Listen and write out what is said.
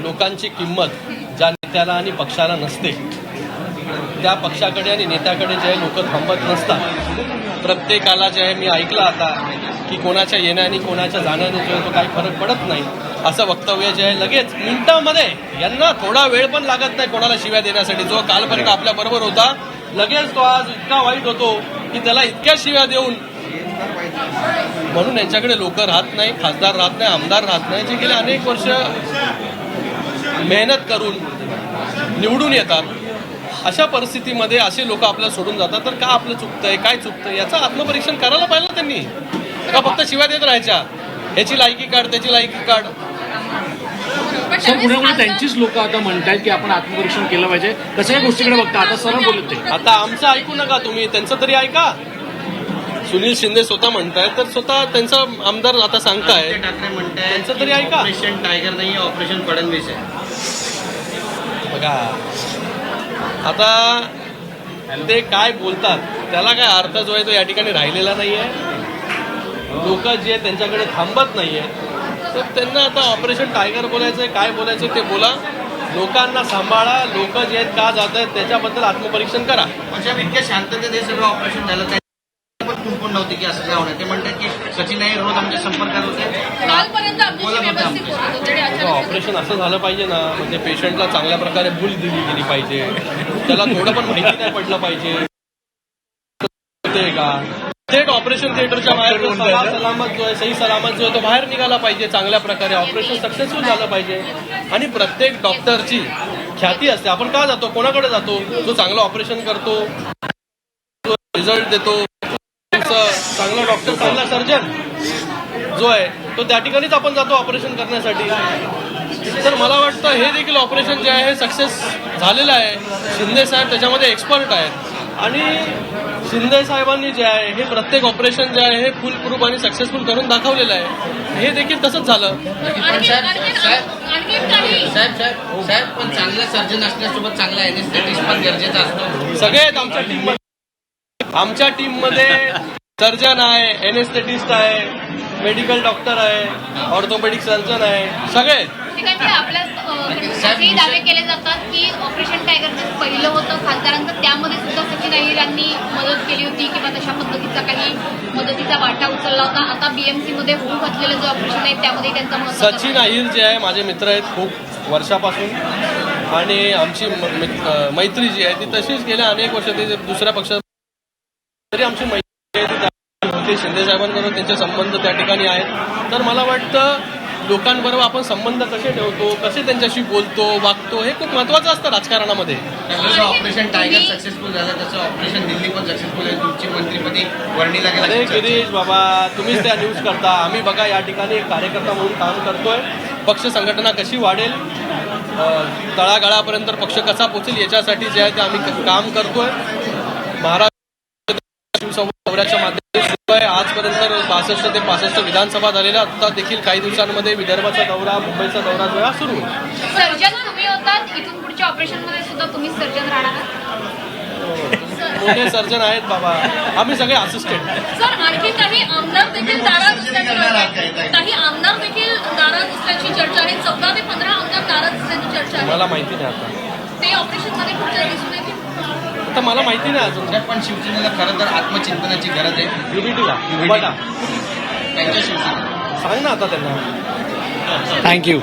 लोकांची किंमत ज्या नेत्याला आणि पक्षाला नसते त्या पक्षाकडे आणि नेत्याकडे जे लोक थांबत नसतात. प्रत्येकाला जे आहे मी ऐकलं आता की कोणाच्या येण्याने कोणाच्या जाण्याने जो आहे तो काही फरक पडत नाही असं वक्तव्य जे आहे लगेच मिनिटांमध्ये, यांना थोडा वेळ पण लागत नाही कोणाला शिव्या देण्यासाठी. जो कालपर्यंत आपल्याबरोबर होता लगेच तो आज इतका वाईट होतो की त्याला इतक्या शिव्या देऊन, म्हणून यांच्याकडे लोक राहत नाही, खासदार राहत नाही, आमदार राहत नाही, जे गेले अनेक वर्ष मेहनत करून निवडून येतात. अशा परिस्थितीमध्ये असे लोक आपल्याला सोडून जातात तर का आपलं चुकतंय, काय चुकतंय याचं आत्मपरीक्षण करायला पाहिजे ना त्यांनी. का फक्त शिव्या देत राहायच्या, ह्याची लायकी काढ त्याची लायकी काढ. सर पुढे पुढे त्यांचीच लोक आता म्हणतात की आपण आत्मपरीक्षण केलं पाहिजे. कशा गोष्टीकडे बघता आता सरळ बोलत ते. आता आमचं ऐकू नका तुम्ही, त्यांचं तरी ऐका. सुनील शिंदे स्वतः म्हणतायत तर स्वतः त्यांचा आमदार आता सांगताय, ठाकरे म्हणताय त्यांचं तरी ऐका. ऑपरेशन टायगर नाही, ऑपरेशन फडणवीस आहे. बघा आता ते काय बोलतात त्याला काय अर्थ जो आहे तो या ठिकाणी राहिलेला नाही आहे. लोक जे आहेत त्यांच्याकडे थांबत नाही आहे तर त्यांना आता ऑपरेशन टायगर बोलायचं आहे, काय बोलायचं ते बोला. लोकांना सांभाळा, लोक जे आहेत का जात आहेत त्याच्याबद्दल आत्मपरीक्षण करा. म्हणजे इतक्या शांततेत हे सगळं ऑपरेशन झालं, पण कुंकून नव्हते की असं काय होणार. ते म्हणतात की सचिन आई रोज आमच्या संपर्कात होते, बोलत होते. ऑपरेशन असं झालं पाहिजे ना, म्हणजे पेशंटला चांगल्या प्रकारे भूल दिली गेली पाहिजे, त्याला थोडं पण माहिती नाही पडलं पाहिजे ते का. थेट ऑपरेशन थिएटरच्या बाहेर सलामत जो आहे, सही सलामत जो आहे तो बाहेर निघाला पाहिजे चांगल्या प्रकारे. ऑपरेशन सक्सेसफुल झालं पाहिजे. आणि प्रत्येक डॉक्टरची ख्याती असते. आपण का जातो, कोणाकडे जातो, जो चांगलं ऑपरेशन करतो, जो रिझल्ट देतो, चांगला डॉक्टर, चांगला सर्जन जो आहे तो त्या ठिकाणीच आपण जातो ऑपरेशन करण्यासाठी. तर मला वाटतं हे देखील ऑपरेशन जे आहे हे सक्सेस झालेलं आहे. शिंदे साहेब त्याच्यामध्ये एक्सपर्ट आहेत आणि शिंदे साहेबांनी जे आहे हे प्रत्येक ऑपरेशन जे आहे हे फुल प्रूफ आणि सक्सेसफुल करून दाखवलेलं आहे. हे देखील तसंच झालं. साहेब पण चांगला सर्जन असण्यासोबत चांगला एनेस्थेटिस्ट पण गरजेचा असतो. सगळे आहेत आमच्या टीममध्ये सर्जन आहे, एनेस्थेटिस्ट आहे, मेडिकल डॉक्टर आहे, ऑर्थोपेडिक सर्जन आहे, सगळे. आपल्या दावे केले जातात की ऑपरेशन टायगर जे पहिलं होतं खासदारांचं त्यामध्ये सुद्धा सचिन अहिरांनी मदत केली होती किंवा तशा पद्धतीचा काही मदतीचा वाटा उचलला होता. आता बीएमसी मध्ये होऊ घातलेलं जे ऑपरेशन आहे त्यामध्ये त्यांचा सचिन अहिर जे आहे माझे मित्र आहेत खूप वर्षापासून आणि आमची मैत्री जी आहे ती तशीच गेल्या अनेक वर्ष ते दुसऱ्या पक्षात तरी आमची मैत्री होती. शिंदे साहेबांबरोबर त्यांचे संबंध त्या ठिकाणी आहेत. तर मला वाटतं लोकांबरोबर आपण संबंध कसे ठेवतो, कसे त्यांच्याशी बोलतो, वागतो हे खूप महत्वाचं असतं राजकारणामध्ये. जसं ऑपरेशन टायगर सक्सेसफुल झालं तसं ऑपरेशन दिल्ली पण सक्सेसफुल आहे. तुमची मंत्रीपदी वर्णीला अरे गेला. गिरीश बाबा तुम्हीच त्या न्यूज करता. आम्ही बघा या ठिकाणी एक कार्यकर्ता म्हणून काम करतोय. पक्ष संघटना कशी वाढेल, तळागाळापर्यंत पक्ष कसा पोचेल याच्यासाठी जे आहे ते आम्ही काम करतोय. महाराष्ट्र दौऱ्याच्या माध्यमातून आजपर्यंत 62 ते 65 विधानसभा झालेल्या. आता देखील काही दिवसांमध्ये विदर्भाचा दौरा, मुंबईचा दौरा जो सुरू होईल. सर्जन तुम्ही होतात, इथून पुढच्या ऑपरेशन मध्ये सुद्धा तुम्ही सर्जन राहणार. मोठे सर्जन आहेत बाबा, आम्ही सगळे असिस्टंट. सर आणखी काही आमदार देखील नाराज असल्याची चर्चा आहे. 14 ते 15 आमदार नाराज असल्याची चर्चा आहे. मला माहिती नाही आता ते ऑपरेशन मध्ये पुढच्या दिसून येतील. आता मला माहिती नाही अजून. पण शिवसेनेला खरं तर आत्मचिंतनाची गरज आहे. युनिटीला त्यांच्या शिवसेना सांग ना आता त्यांना. थँक्यू.